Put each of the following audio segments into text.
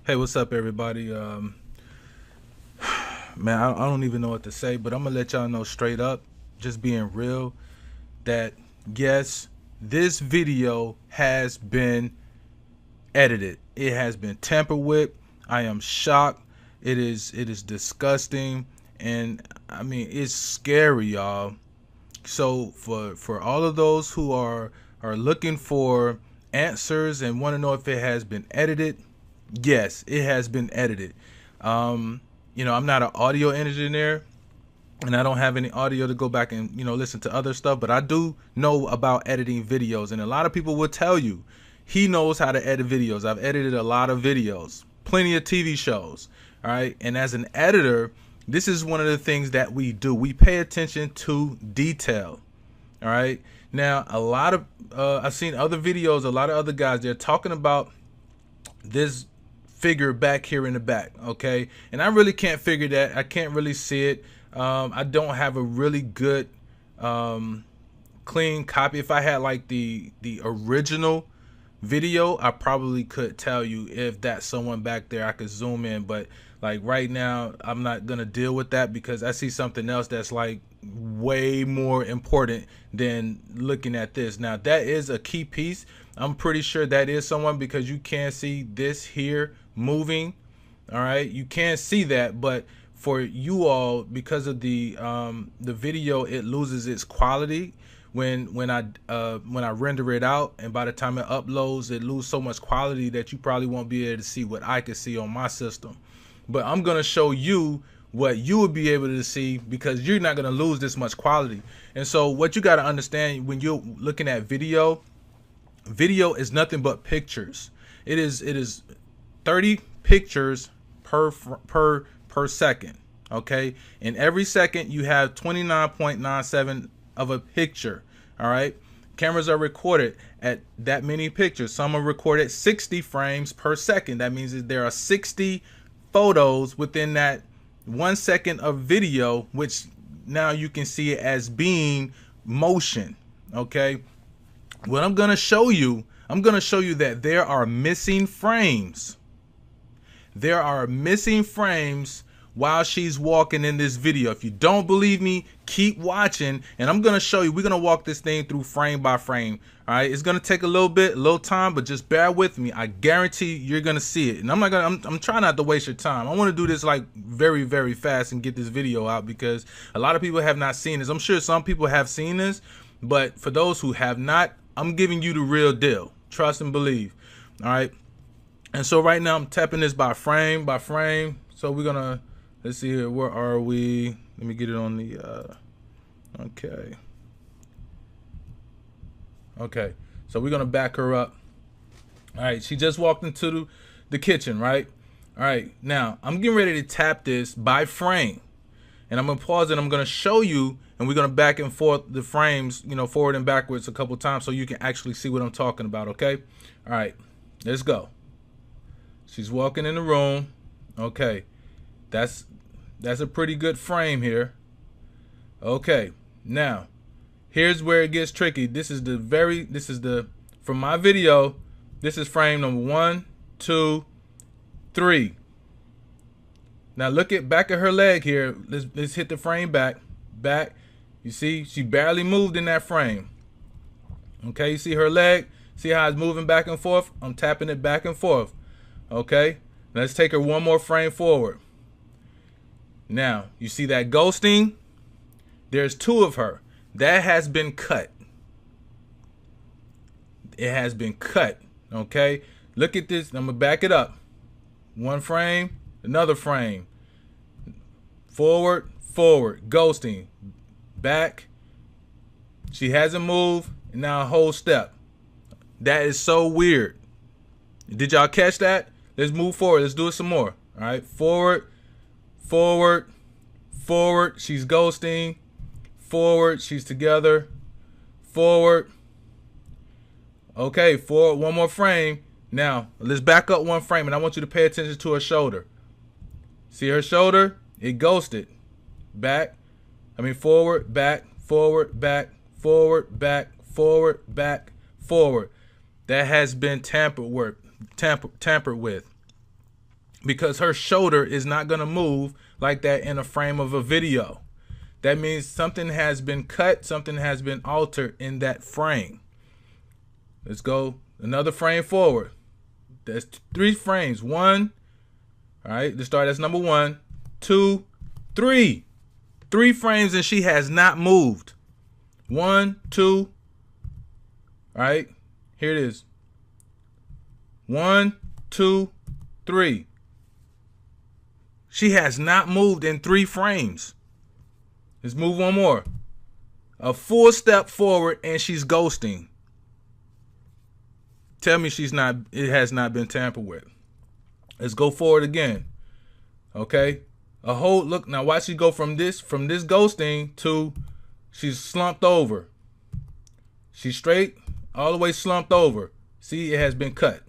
Hey, what's up, everybody? Man, I don't even know what to say, but I'm gonna let y'all know straight up, just being real, that yes, this video has been edited. It has been tampered with. I am shocked. It is disgusting, and I mean it's scary, y'all. So for all of those who are looking for answers and want to know if it has been edited, yes, it has been edited. I'm not an audio engineer, and I don't have any audio to go back and listen to other stuff, but I do know about editing videos, and a lot of people will tell you he knows how to edit videos. I've edited a lot of videos, plenty of TV shows. All right, and as an editor, this is one of the things that we do. We pay attention to detail. All right. Now, a lot of I've seen other videos, a lot of other guys, they're talking about this figure back here in the back, okay? And I really can't figure that. I can't really see it. I don't have a really good clean copy. If I had like the original video, I probably could tell you if that's someone back there. I could zoom in, but like right now I'm not gonna deal with that because I see something else that's like way more important than looking at this. Now that is a key piece. I'm pretty sure that is someone because you can see this here moving. All right, you can't see that, but for you all, because of the video, it loses its quality when I render it out, and by the time it uploads, it loses so much quality that you probably won't be able to see what I could see on my system. But I'm gonna show you what you would be able to see because you're not gonna lose this much quality. And so what you got to understand when you're looking at video is nothing but pictures. It is 30 pictures per second. Okay, and every second you have 29.97 of a picture. All right, cameras are recorded at that many pictures. Some are recorded 60 frames per second. That means that there are 60 photos within that 1 second of video, which now you can see it as being motion. Okay, what I'm going to show you that there are missing frames. There are missing frames while she's walking in this video. If you don't believe me, keep watching, and I'm going to show you. We're going to walk this thing through frame by frame. All right, it's going to take a little time, but just bear with me. I guarantee you're going to see it. And I'm trying not to waste your time. I want to do this like very, very fast and get this video out because a lot of people have not seen this. I'm sure some people have seen this, but for those who have not, I'm giving you the real deal. Trust and believe. All right. And so right now I'm tapping this by frame by frame. So we're going to, let's see here. Where are we? Let me get it on the, okay. Okay. So we're going to back her up. All right. She just walked into the kitchen, right? All right. Now I'm getting ready to tap this by frame. And I'm going to pause it. I'm going to show you, and we're going to back and forth the frames, forward and backwards a couple times so you can actually see what I'm talking about, okay? All right. Let's go. She's walking in the room. Okay. That's a pretty good frame here. Okay. Now, here's where it gets tricky. From my video, this is frame number 1, 2, 3. Now look at back of her leg here. Let's hit the frame back. You see, she barely moved in that frame. Okay, you see her leg? See how it's moving back and forth? I'm tapping it back and forth. Okay, let's take her one more frame forward. Now, you see that ghosting? There's 2 of her. That has been cut. It has been cut. Okay, look at this. I'm gonna back it up. One frame, another frame. Forward, ghosting. Back. She hasn't moved. And now a whole step. That is so weird. Did y'all catch that? Let's move forward. Let's do it some more. All right. Forward. She's ghosting. Forward. She's together. Forward. Okay. Forward. One more frame. Now, let's back up one frame, and I want you to pay attention to her shoulder. See her shoulder? It ghosted. Forward, back, forward, back, forward, back, forward, back, forward. That has been tampered with. because her shoulder is not going to move like that in a frame of a video. That means something has been cut, something has been altered in that frame. Let's go another frame forward. That's 3 frames. 1. All right, let's start. That's number 1, 2, 3. 3 frames and she has not moved. 1, 2. All right, here it is. 1, 2, 3. She has not moved in 3 frames. Let's move one more. A full step forward and she's ghosting. Tell me it has not been tampered with. Let's go forward again. Okay. A whole look. Now watch she go from this ghosting to she's slumped over. She's straight, all the way slumped over. See, it has been cut.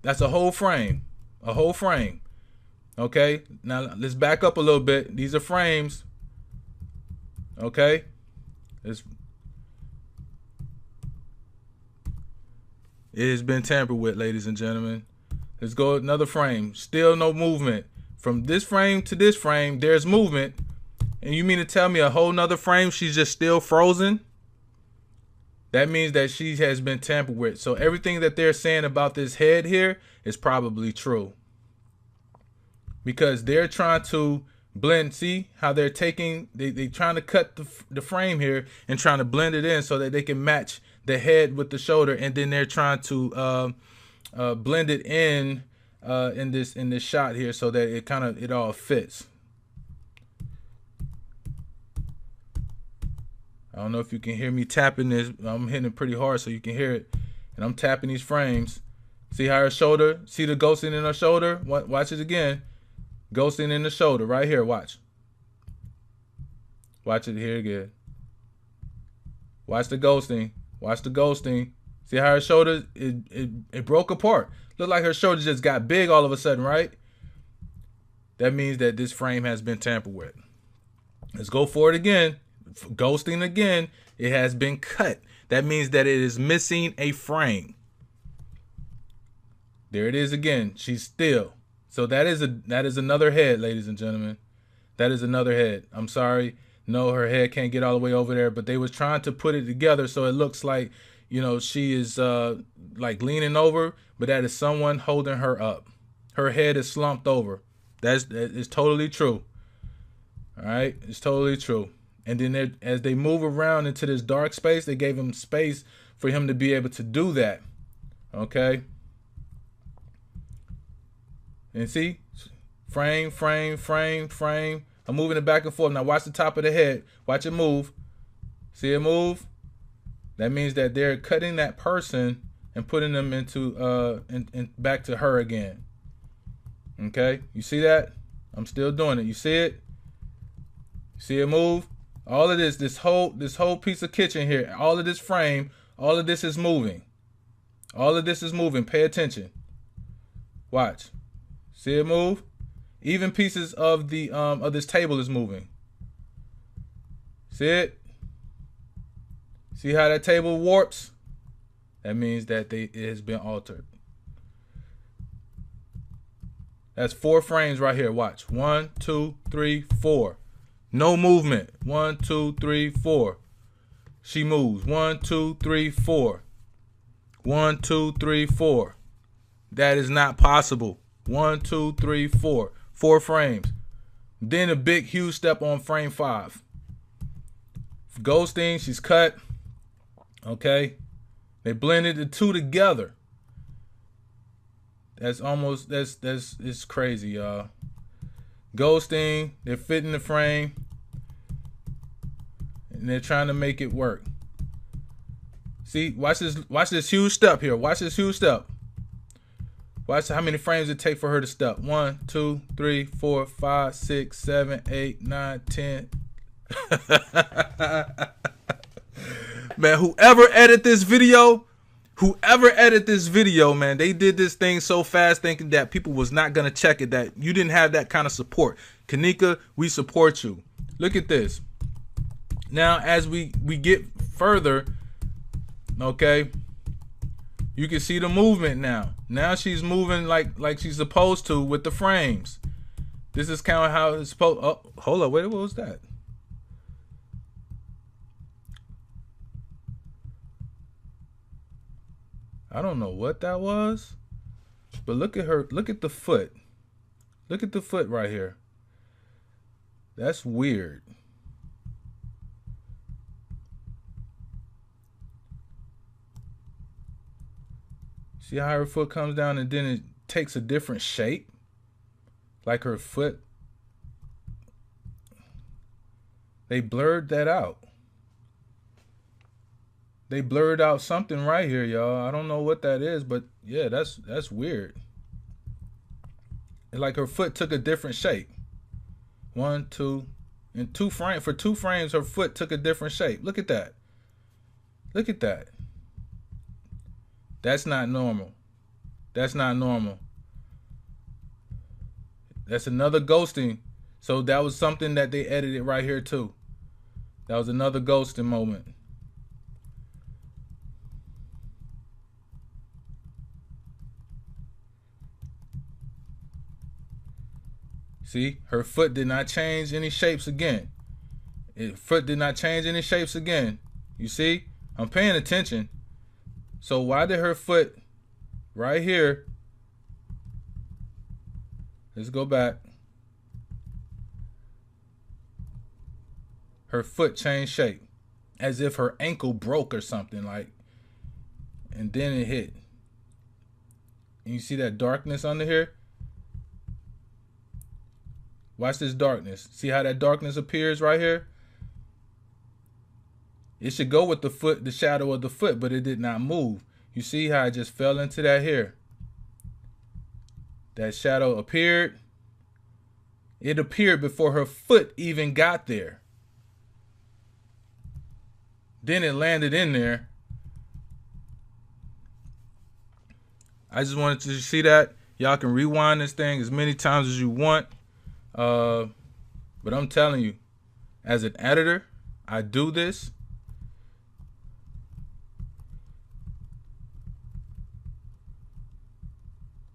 That's a whole frame. A whole frame. Okay. Now let's back up a little bit. These are frames. Okay. It has been tampered with, ladies and gentlemen. Let's go another frame. Still no movement. From this frame to this frame, there's movement. And you mean to tell me a whole nother frame she's just still frozen? That means that she has been tampered with. So everything that they're saying about this head here is probably true. Because they're trying to blend. See how they're taking, they trying to cut the frame here and trying to blend it in so that they can match the head with the shoulder, and then they're trying to blend it in this shot here so that it all fits. I don't know if you can hear me tapping this. I'm hitting it pretty hard so you can hear it, and I'm tapping these frames. See how her shoulder, see the ghosting in her shoulder? Watch it again. Ghosting in the shoulder right here. Watch it here again. Watch the ghosting. Watch the ghosting. See how her shoulder, it broke apart. Look like her shoulder just got big all of a sudden, right? That means that this frame has been tampered with. Let's go forward again. Ghosting again. It has been cut. That means that it is missing a frame. There it is again. She's still. So that is another head, ladies and gentlemen. That is another head. I'm sorry. No, her head can't get all the way over there, but they was trying to put it together so it looks like, she is like leaning over, but that is someone holding her up. Her head is slumped over. That is totally true. All right, it's totally true. And then as they move around into this dark space, they gave him space for him to be able to do that. Okay. And see, frame. I'm moving it back and forth. Now watch the top of the head. Watch it move. See it move? That means that they're cutting that person and putting them into back to her again. Okay, you see that? I'm still doing it. You see it? See it move? All of this whole piece of kitchen here, all of this frame, all of this is moving. All of this is moving. Pay attention. Watch. See it move? Even pieces of this table is moving. See it? See how that table warps? That means that it has been altered. That's 4 frames right here. Watch. 1, 2, 3, 4. No movement. 1, 2, 3, 4. She moves. 1, 2, 3, 4. 1, 2, 3, 4. That is not possible. 1, 2, 3, 4. 4 frames. Then a big, huge step on frame 5. Ghosting, she's cut. Okay. They blended the two together. It's crazy, y'all. Ghosting, they're fitting the frame. And they're trying to make it work. See, watch this huge step here. Watch this huge step. Watch how many frames it take for her to step. 1, 2, 3, 4, 5, 6, 7, 8, 9, 10. Man, whoever edited this video, man, they did this thing so fast thinking that people was not going to check it, that you didn't have that kind of support. Kenneka, we support you. Look at this. Now, as we get further, okay, You can see the movement now. Now she's moving like she's supposed to with the frames. This is kind of how it's supposed. Oh, hold up, wait, what was that? I don't know what that was, but look at her. Look at the foot. Look at the foot right here. That's weird. See how her foot comes down and then it takes a different shape? Like her foot. They blurred that out. They blurred out something right here, y'all. I don't know what that is, but yeah, that's weird. It's like her foot took a different shape. 1, 2, and 2 frames. For 2 frames, her foot took a different shape. Look at that. Look at that. That's not normal. That's not normal. That's another ghosting. So that was something that they edited right here too. That was another ghosting moment. See, her foot did not change any shapes again. Her foot did not change any shapes again. You see, I'm paying attention. So why did her foot right here? Let's go back. Her foot changed shape as if her ankle broke or something, like, and then it hit. And you see that darkness under here? Watch this darkness. See how that darkness appears right here? It should go with the foot, the shadow of the foot, but it did not move. You see how it just fell into that here? That shadow appeared. It appeared before her foot even got there. Then it landed in there. I just wanted to see that. Y'all can rewind this thing as many times as you want. But I'm telling you, as an editor, I do this.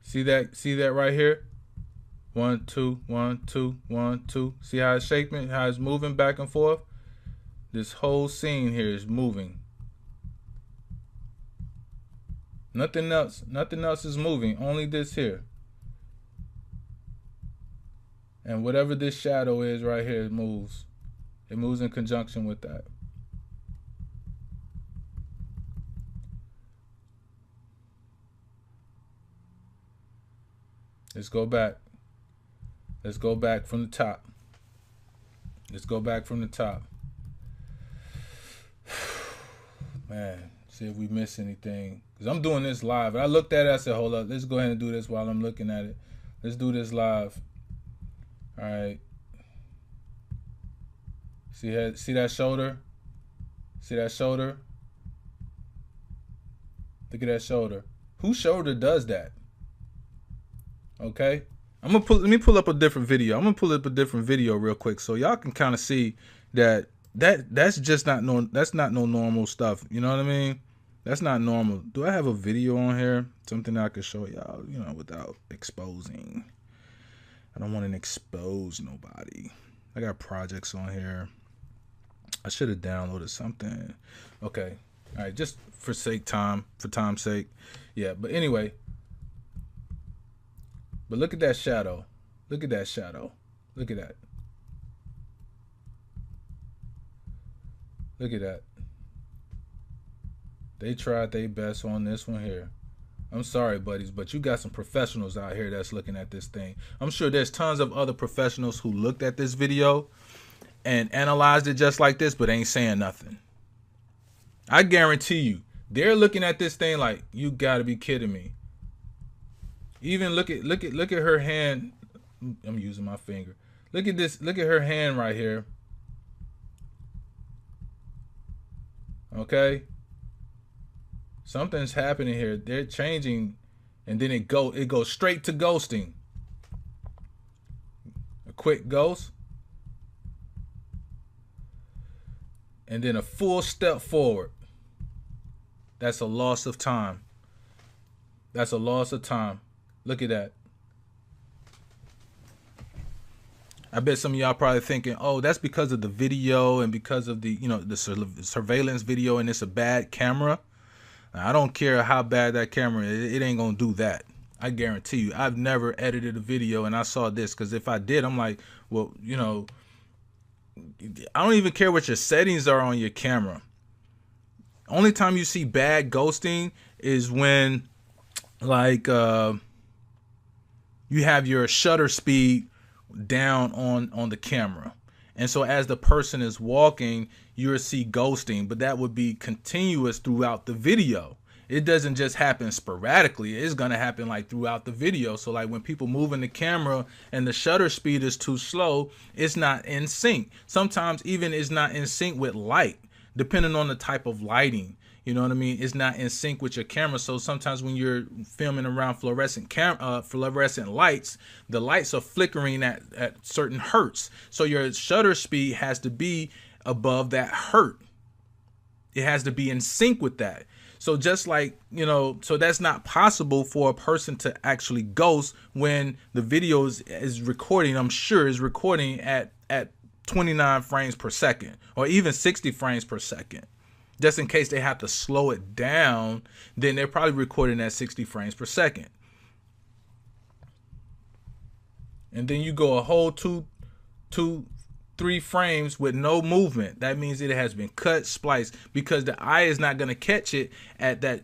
See that right here? 1, 2, 1, 2, 1, 2. See how it's shaping, how it's moving back and forth? This whole scene here is moving. Nothing else is moving, only this here. And whatever this shadow is right here, it moves. It moves in conjunction with that. Let's go back. Let's go back from the top. Let's go back from the top. Man, see if we miss anything. Because I'm doing this live. And I looked at it, I said, hold up, let's go ahead and do this while I'm looking at it. Let's do this live. All right. See that shoulder? See that shoulder? Look at that shoulder. Whose shoulder does that? Okay. Let me pull up a different video. I'm gonna pull up a different video real quick so y'all can kind of see that's just not that's not no normal stuff. You know what I mean? That's not normal. Do I have a video on here? Something that I could show y'all, you know, without exposing. I don't want to expose nobody. I got projects on here. I should have downloaded something. Okay. All right. Just for time's sake. Yeah. But anyway. But look at that shadow. Look at that shadow. Look at that. Look at that. They tried their best on this one here. I'm sorry, buddies, but you got some professionals out here that's looking at this thing. I'm sure there's tons of other professionals who looked at this video and analyzed it just like this, but ain't saying nothing. I guarantee you, they're looking at this thing like, you gotta be kidding me. Even look at her hand. I'm using my finger. Look at this. Look at her hand right here. Okay. Something's happening here. They're changing, and then it goes straight to ghosting. A quick ghost, and then a full step forward. That's a loss of time. That's a loss of time. Look at that. I bet some of y'all probably thinking, oh, that's because of the video and because of the, the surveillance video and it's a bad camera. I don't care how bad that camera is. It ain't going to do that. I guarantee you. I've never edited a video and I saw this, because if I did, I'm like, well, I don't even care what your settings are on your camera. Only time you see bad ghosting is when, like, you have your shutter speed down on the camera, and so as the person is walking, you'll see ghosting, but that would be continuous throughout the video. It doesn't just happen sporadically. It's gonna happen like throughout the video. So like when people move in the camera and the shutter speed is too slow, it's not in sync. Sometimes even it's not in sync with light, depending on the type of lighting. You know what I mean? It's not in sync with your camera. So sometimes when you're filming around fluorescent lights, the lights are flickering at certain hertz. So your shutter speed has to be above that hertz. It has to be in sync with that. So just like, so that's not possible for a person to actually ghost when the video is recording. I'm sure is recording at 29 frames per second or even 60 frames per second. Just in case they have to slow it down, then they're probably recording at 60 frames per second. And then you go a whole 3 frames with no movement. That means it has been cut, spliced, because the eye is not going to catch it at that,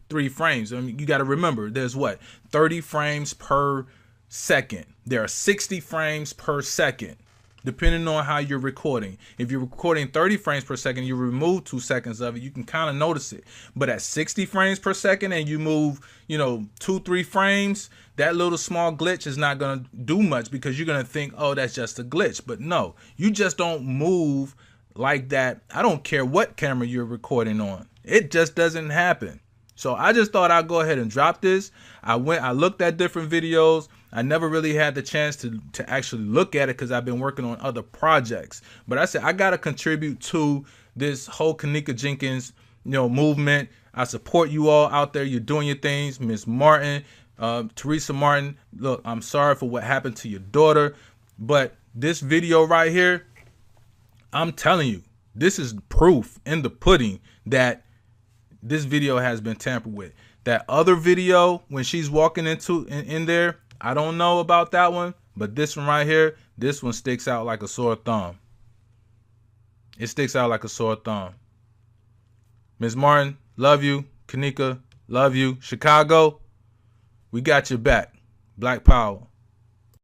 3 frames. I mean, you got to remember, there's 30 frames per second. There are 60 frames per second, depending on how you're recording. If you're recording 30 frames per second, you remove 2 seconds of it, you can kind of notice it. But at 60 frames per second and you move, 2-3 frames, that little small glitch is not going to do much, because you're going to think, oh, that's just a glitch. But no, you just don't move like that. I don't care what camera you're recording on. It just doesn't happen. So I just thought I'd go ahead and drop this. I looked at different videos. I never really had the chance to actually look at it because I've been working on other projects. But I said I got to contribute to this whole Kenneka Jenkins, movement. I support you all out there. You're doing your things. Miss Martin, Teresa Martin, look, I'm sorry for what happened to your daughter. But this video right here, I'm telling you, this is proof in the pudding that this video has been tampered with. That other video when she's walking in there, I don't know about that one, but this one right here, this one sticks out like a sore thumb. It sticks out like a sore thumb. Ms. Martin, love you. Kenneka, love you. Chicago, we got your back. Black Power.